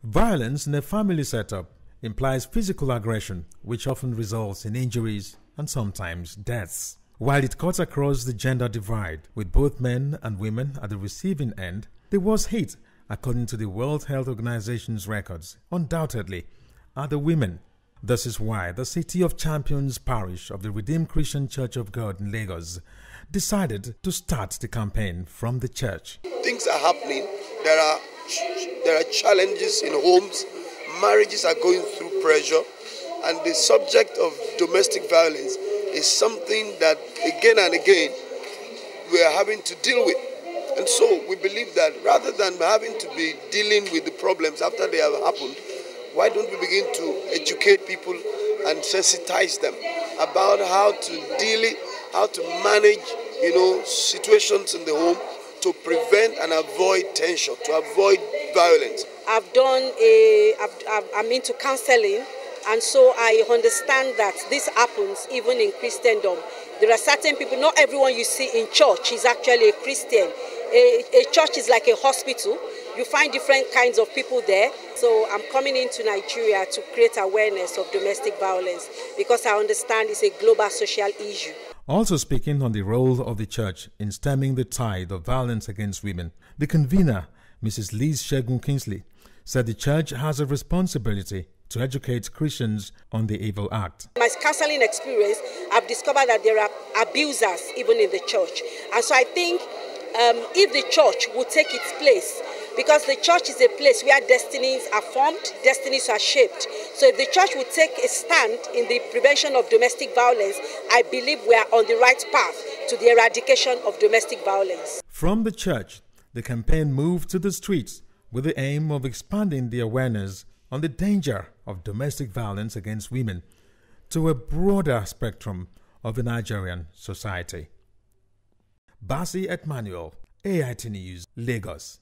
Violence in a family setup implies physical aggression, which often results in injuries and sometimes deaths. While it cuts across the gender divide, with both men and women at the receiving end, the worst hit, according to the World Health Organization's records, undoubtedly are the women. This is why the City of Champions Parish of the Redeemed Christian Church of God in Lagos decided to start the campaign from the church. Things are happening. There are challenges in homes. Marriages are going through pressure, and the subject of domestic violence is something that again and again we are having to deal with. And so we believe that rather than having to be dealing with the problems after they have happened, why don't we begin to educate people and sensitize them about how to deal it, how to manage, situations in the home to prevent and avoid tension, to avoid violence. I'm into counseling, and so I understand that this happens even in Christendom. There are certain people, not everyone you see in church is actually a Christian. A church is like a hospital. You find different kinds of people there. So I'm coming into Nigeria to create awareness of domestic violence because I understand it's a global social issue. Also speaking on the role of the church in stemming the tide of violence against women, the convener, Mrs. Liz Shegun Kingsley, said the church has a responsibility to educate Christians on the evil act. My counseling experience, I've discovered that there are abusers even in the church. And so I think if the church would take its place, because the church is a place where destinies are formed, destinies are shaped. So if the church would take a stand in the prevention of domestic violence, I believe we are on the right path to the eradication of domestic violence. From the church, the campaign moved to the streets with the aim of expanding the awareness on the danger of domestic violence against women to a broader spectrum of the Nigerian society. Basi Etmanuel, AIT News, Lagos.